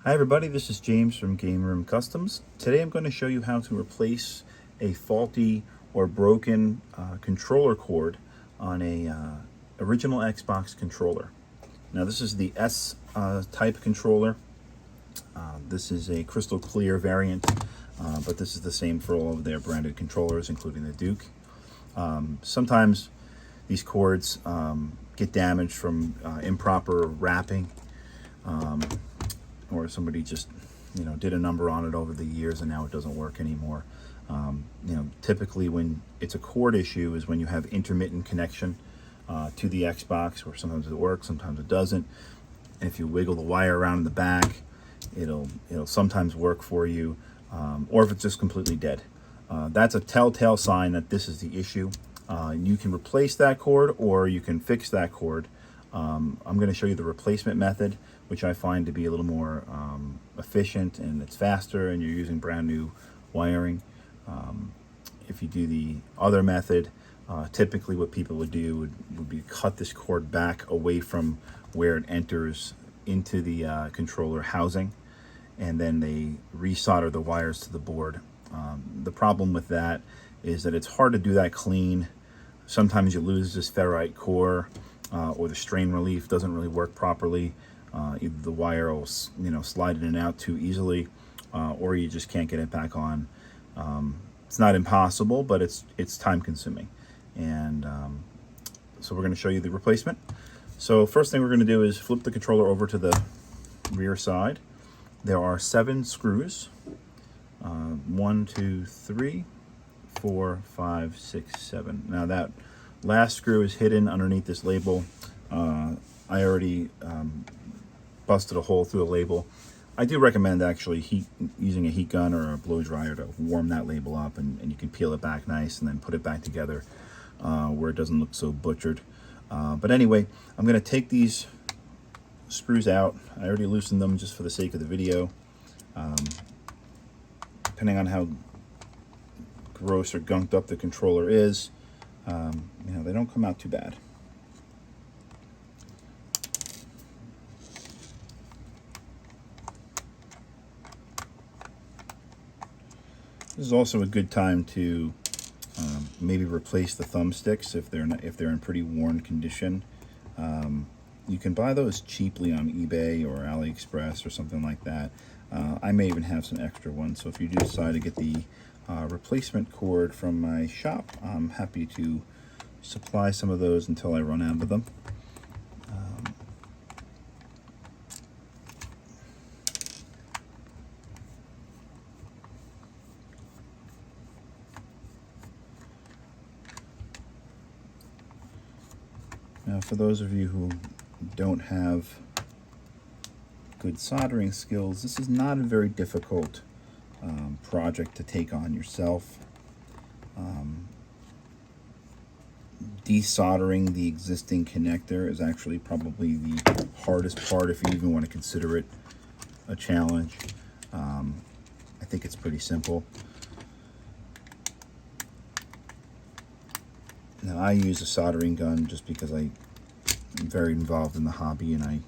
Hi everybody, this is James from Game Room Customs. Today I'm going to show you how to replace a faulty or broken controller cord on a original Xbox controller. Now this is the S type controller. This is a crystal clear variant, but this is the same for all of their branded controllers, including the Duke. Sometimes these cords get damaged from improper wrapping. Or somebody just, did a number on it over the years and now it doesn't work anymore. Typically when it's a cord issue is when you have intermittent connection to the Xbox, where sometimes it works, sometimes it doesn't. And if you wiggle the wire around in the back, it'll sometimes work for you, or if it's just completely dead. That's a telltale sign that this is the issue. You can replace that cord or you can fix that cord. I'm going to show you the replacement method, which I find to be a little more efficient, and it's faster, and you're using brand new wiring. If you do the other method, typically what people would do would be cut this cord back away from where it enters into the controller housing, and then they resolder the wires to the board. The problem with that is that it's hard to do that clean. Sometimes you lose this ferrite core, or the strain relief doesn't really work properly. Either the wire will slide in and out too easily, or you just can't get it back on. It's not impossible, but it's time consuming. And so we're going to show you the replacement. So first thing we're going to do is flip the controller over to the rear side. There are 7 screws. 1, 2, 3, 4, 5, 6, 7. Now that last screw is hidden underneath this label. I already busted a hole through the label. I do recommend actually using a heat gun or a blow dryer to warm that label up, and you can peel it back nice and then put it back together where it doesn't look so butchered. But anyway, I'm going to take these screws out. I already loosened them just for the sake of the video. Depending on how gross or gunked up the controller is, they don't come out too bad. This is also a good time to maybe replace the thumbsticks if they're in pretty worn condition. You can buy those cheaply on eBay or AliExpress or something like that. I may even have some extra ones, so if you do decide to get the replacement cord from my shop, I'm happy to supply some of those until I run out of them. Now, for those of you who don't have good soldering skills, this is not a very difficult project to take on yourself. Desoldering the existing connector is actually probably the hardest part, if you even want to consider it a challenge. I think it's pretty simple. Now, I use a soldering gun just because I'm very involved in the hobby and I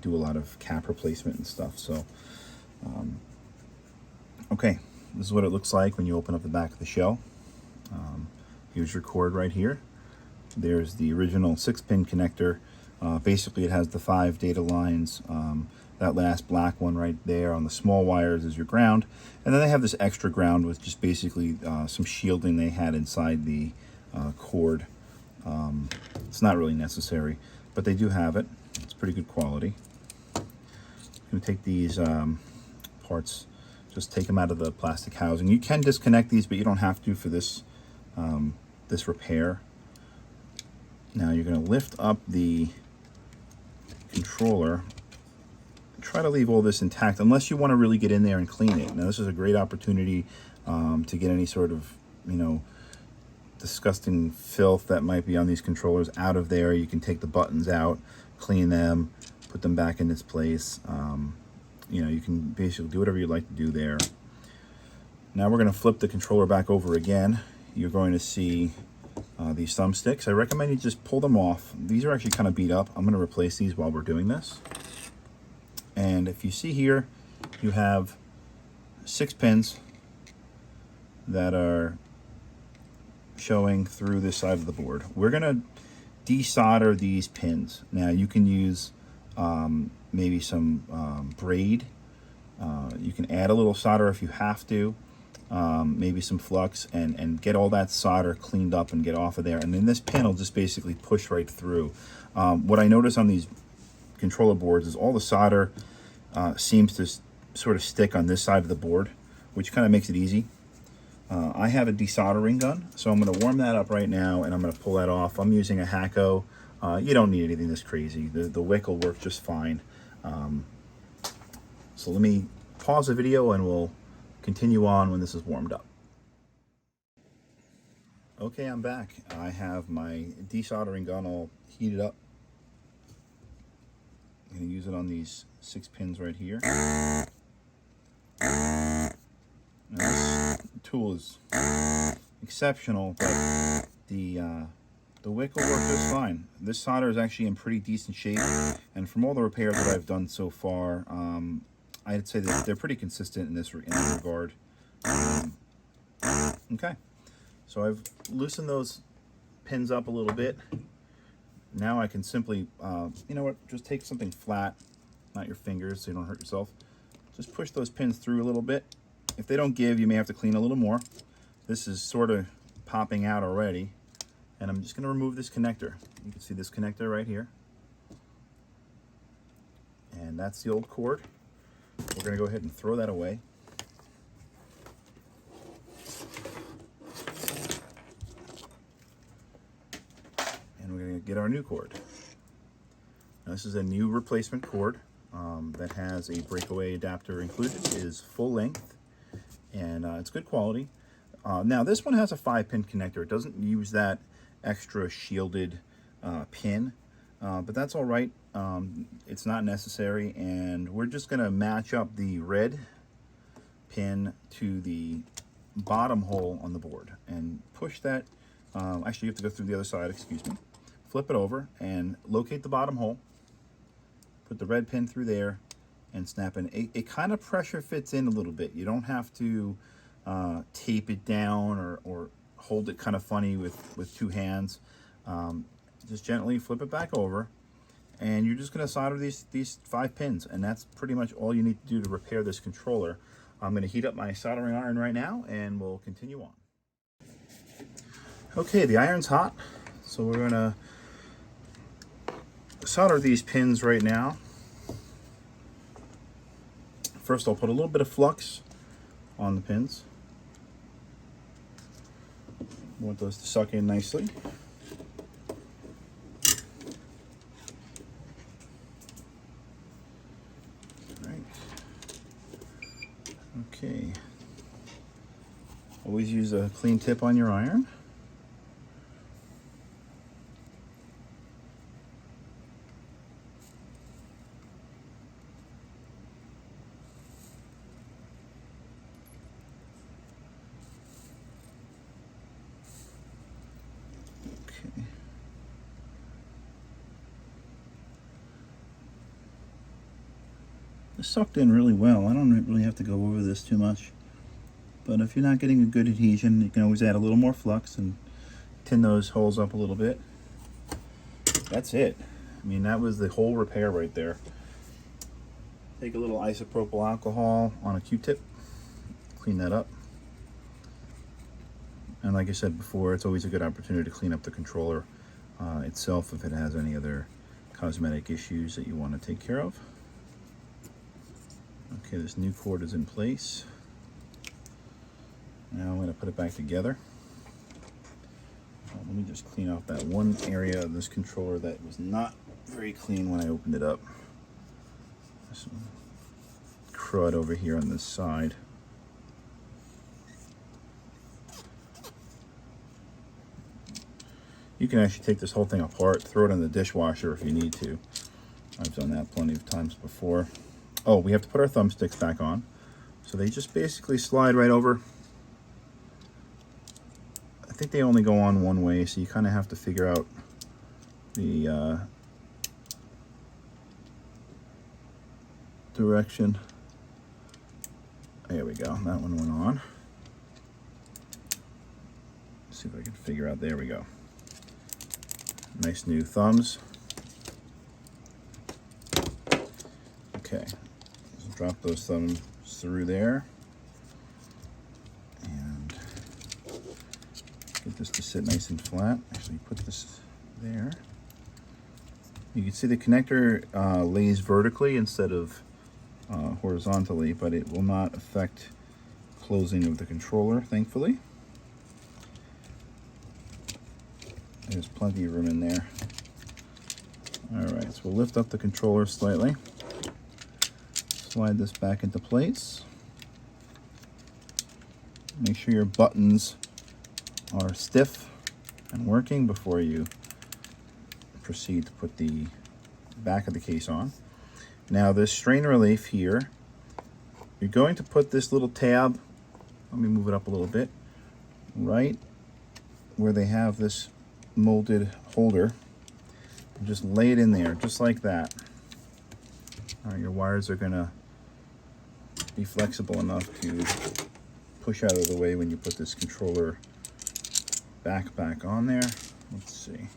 do a lot of cap replacement and stuff. So, okay, this is what it looks like when you open up the back of the shell. Here's your cord right here. There's the original 6-pin connector. Basically, it has the 5 data lines. That last black one right there on the small wires is your ground. And then they have this extra ground with just basically some shielding they had inside the cord. It's not really necessary, but they do have it. It's pretty good quality. I'm going to take these parts, just take them out of the plastic housing. You can disconnect these, but you don't have to for this this repair. Now you're going to lift up the controller. Try to leave all this intact unless you want to really get in there and clean it. Now this is a great opportunity to get any sort of disgusting filth that might be on these controllers out of there. You can take the buttons out, clean them, put them back in its place. You can basically do whatever you'd like to do there. Now we're going to flip the controller back over again. You're going to see these thumbsticks. I recommend you just pull them off. These are actually kind of beat up. I'm going to replace these while we're doing this. And if you see here, you have 6 pins that are showing through this side of the board. We're gonna desolder these pins. Now you can use maybe some braid. You can add a little solder if you have to, maybe some flux, and get all that solder cleaned up and get off of there. And then this pin will just basically push right through. What I notice on these controller boards is all the solder seems to sort of stick on this side of the board, which kind of makes it easy. I have a desoldering gun, so I'm going to warm that up right now, and I'm going to pull that off. I'm using a Hacko. You don't need anything this crazy. The wick will work just fine. So let me pause the video, and we'll continue on when this is warmed up. Okay, I'm back. I have my desoldering gun all heated up. I'm going to use it on these 6 pins right here. Now, this tool is exceptional, but the wick will work just fine. This solder is actually in pretty decent shape, and from all the repairs that I've done so far, I'd say that they're pretty consistent in this regard. Okay, so I've loosened those pins up a little bit. Now I can simply, you know what, just take something flat, not your fingers so you don't hurt yourself. Just push those pins through a little bit. If they don't give, you may have to clean a little more. This is sort of popping out already. And I'm just going to remove this connector. You can see this connector right here. And that's the old cord. We're going to go ahead and throw that away. And we're going to get our new cord. Now, this is a new replacement cord that has a breakaway adapter included. It is full length, and it's good quality. Now, this one has a 5-pin connector. It doesn't use that extra shielded pin, but that's all right. It's not necessary, and we're just going to match up the red pin to the bottom hole on the board and push that. Actually, you have to go through the other side, excuse me. Flip it over and locate the bottom hole. Put the red pin through there and snap in. It kind of pressure fits in a little bit. You don't have to tape it down or hold it kind of funny with 2 hands. Just gently flip it back over, and you're just going to solder these 5 pins, and that's pretty much all you need to do to repair this controller. I'm going to heat up my soldering iron right now, and we'll continue on. Okay, the iron's hot, so we're going to solder these pins right now. First, I'll put a little bit of flux on the pins. I want those to suck in nicely. All right. Okay. Always use a clean tip on your iron. It's sucked in really well. I don't really have to go over this too much. But if you're not getting a good adhesion, you can always add a little more flux and tin those holes up a little bit. That's it. I mean, that was the whole repair right there. Take a little isopropyl alcohol on a Q-tip, clean that up. And like I said before, it's always a good opportunity to clean up the controller itself if it has any other cosmetic issues that you want to take care of. Okay, this new cord is in place. Now I'm going to put it back together. Let me just clean off that one area of this controller that was not very clean when I opened it up. Some crud over here on this side. You can actually take this whole thing apart, throw it in the dishwasher if you need to. I've done that plenty of times before. Oh, we have to put our thumbsticks back on. So they just basically slide right over. I think they only go on one way, so you kind of have to figure out the direction. There we go. That one went on. Let's see if I can figure out. There we go. Nice new thumbs. Okay. Just drop those thumbs through there. And get this to sit nice and flat. Actually, put this there. You can see the connector lays vertically instead of horizontally, but it will not affect closing of the controller, thankfully. There's plenty of room in there. Alright, so we'll lift up the controller slightly. Slide this back into place. Make sure your buttons are stiff and working before you proceed to put the back of the case on. Now this strain relief here, you're going to put this little tab, let me move it up a little bit, right where they have this molded holder, and just lay it in there just like that. All right, your wires are gonna be flexible enough to push out of the way when you put this controller back on there. Let's see.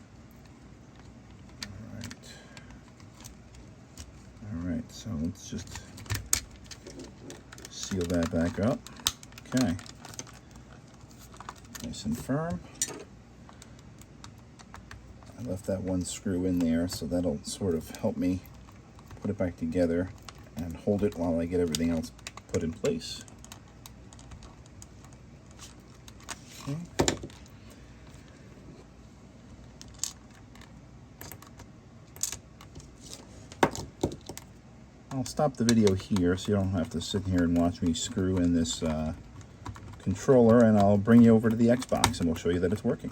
All right, so let's just seal that back up. Okay, nice and firm. I left that one screw in there, so that'll sort of help me put it back together and hold it while I get everything else put in place. Okay. I'll stop the video here so you don't have to sit here and watch me screw in this controller, and I'll bring you over to the Xbox and we'll show you that it's working.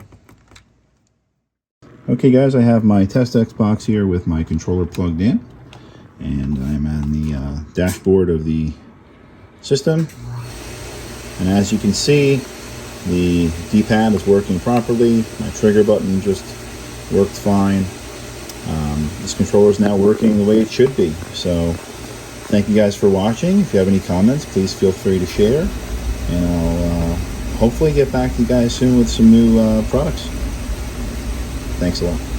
Okay guys, I have my test Xbox here with my controller plugged in, and I'm on the dashboard of the system, and as you can see, the D-pad is working properly. My trigger button just worked fine. This controller is now working the way it should be. So thank you guys for watching. If you have any comments, please feel free to share, and I'll hopefully get back to you guys soon with some new products. Thanks a lot.